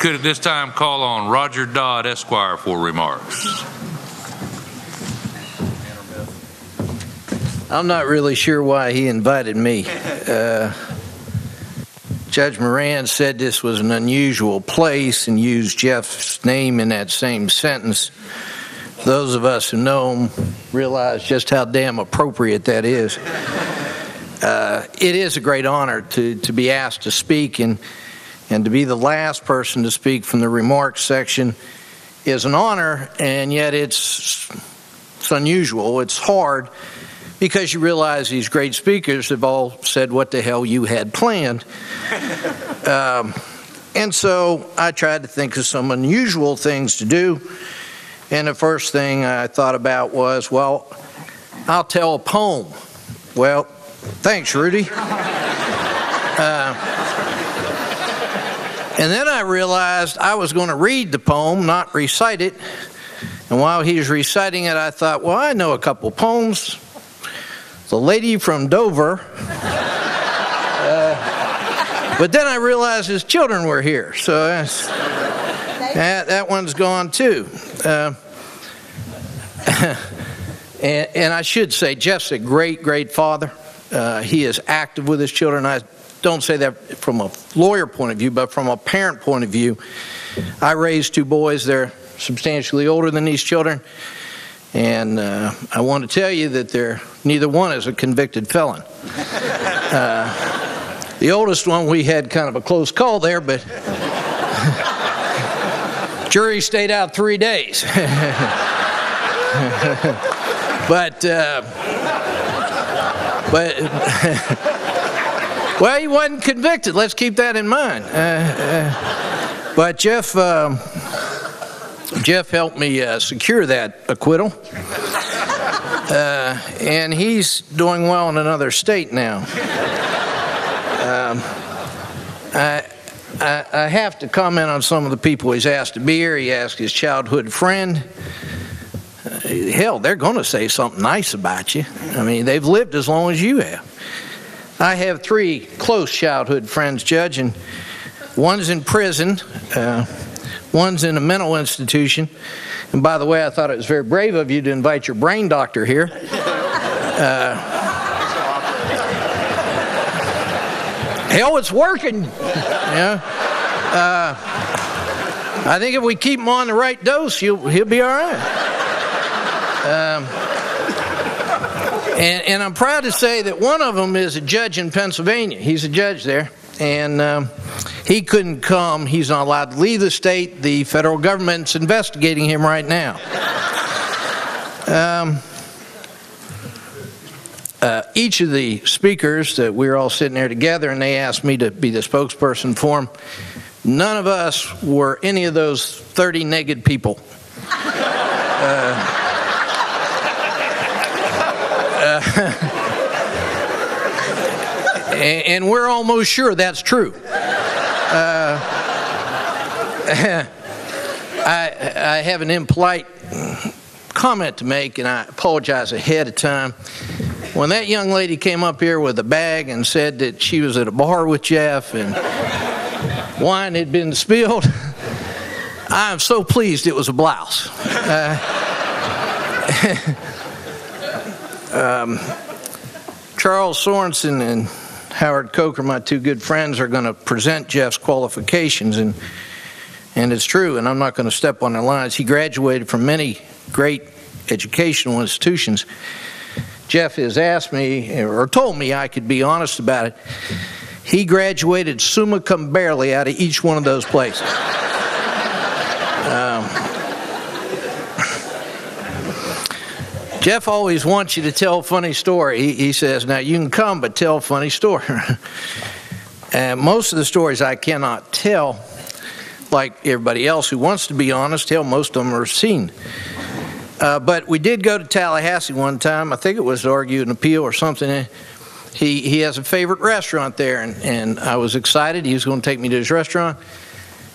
could at this time call on Roger Dodd, Esquire, for remarks. I'm not really sure why he invited me. Judge Moran said this was an unusual place and used Jeff's name in that same sentence. Those of us who know him realize just how damn appropriate that is. It is a great honor to be asked to speak, and to be the last person to speak from the remarks section is an honor, and yet it's unusual. It's hard because you realize these great speakers have all said what the hell you had planned. And so I tried to think of some unusual things to do, and the first thing I thought about was, well, I'll tell a poem. Well, thanks, Rudy. And then I realized I was going to read the poem, not recite it. And while he was reciting it, I thought, well, I know a couple poems. The Lady from Dover. But then I realized his children were here. So that one's gone too. And I should say, Jeff's a great, great father. He is active with his children. I don't say that from a lawyer point of view, but from a parent point of view. I raised two boys. They're substantially older than these children. And I want to tell you that neither one is a convicted felon. The oldest one, we had kind of a close call there, but jury stayed out 3 days. But well, he wasn't convicted. Let's keep that in mind. But Jeff helped me secure that acquittal, and he's doing well in another state now. I have to comment on some of the people he's asked to be here. He asked his childhood friend. Hell, they're going to say something nice about you. I mean, they've lived as long as you have. I have 3 close childhood friends, Judge, and one's in prison, one's in a mental institution. And by the way, I thought it was very brave of you to invite your brain doctor here. Hell, it's working. Yeah. I think if we keep him on the right dose, he'll be all right. And I'm proud to say that one of them is a judge in Pennsylvania. He's a judge there, and he couldn't come. He's not allowed to leave the state. The federal government's investigating him right now. Each of the speakers that we were all sitting there together, and they asked me to be the spokesperson for them. None of us were any of those 30 naked people. And we're almost sure that's true. I have an impolite comment to make, and I apologize ahead of time. When that young lady came up here with a bag and said that she was at a bar with Jeff and wine had been spilled, I'm so pleased it was a blouse. Charles Sorensen and Howard Coker, my 2 good friends, are going to present Jeff's qualifications, and it's true, and I'm not going to step on their lines. He graduated from many great educational institutions. Jeff has asked me, or told me I could be honest about it. He graduated summa cum barely out of each one of those places. Jeff always wants you to tell a funny story. He says, now you can come, but tell a funny story. And most of the stories I cannot tell, like everybody else who wants to be honest, most of them are seen. But we did go to Tallahassee one time. I think it was to argue an appeal or something. He has a favorite restaurant there, and I was excited. He was going to take me to his restaurant.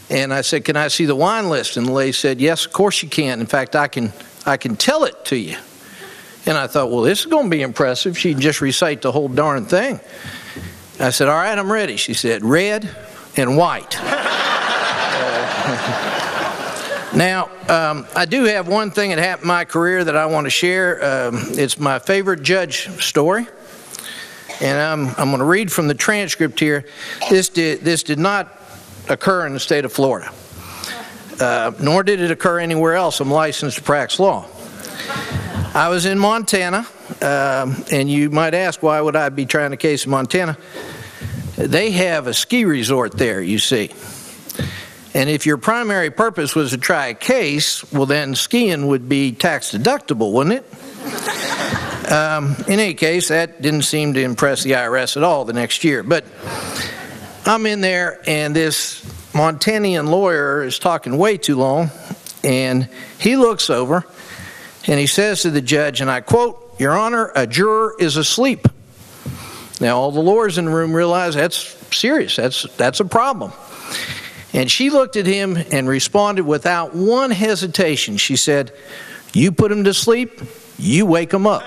And I said, can I see the wine list? And the lady said, yes, of course you can. In fact, I can tell it to you. And I thought, well, this is going to be impressive. She can just recite the whole darn thing. I said, all right, I'm ready. She said, red and white. Now, I do have one thing that happened in my career that I want to share. It's my favorite judge story. And I'm going to read from the transcript here. This did not occur in the state of Florida, nor did it occur anywhere else. I'm licensed to practice law. I was in Montana, and you might ask, why would I be trying a case in Montana? They have a ski resort there, you see. And if your primary purpose was to try a case, well then skiing would be tax deductible, wouldn't it? In any case, that didn't seem to impress the IRS at all the next year. But I'm in there, and this Montanian lawyer is talking way too long, and he looks over, and he says to the judge, and I quote, "Your Honor, a juror is asleep." Now, all the lawyers in the room realize that's serious. That's a problem. And she looked at him and responded without one hesitation. She said, "You put him to sleep, you wake him up."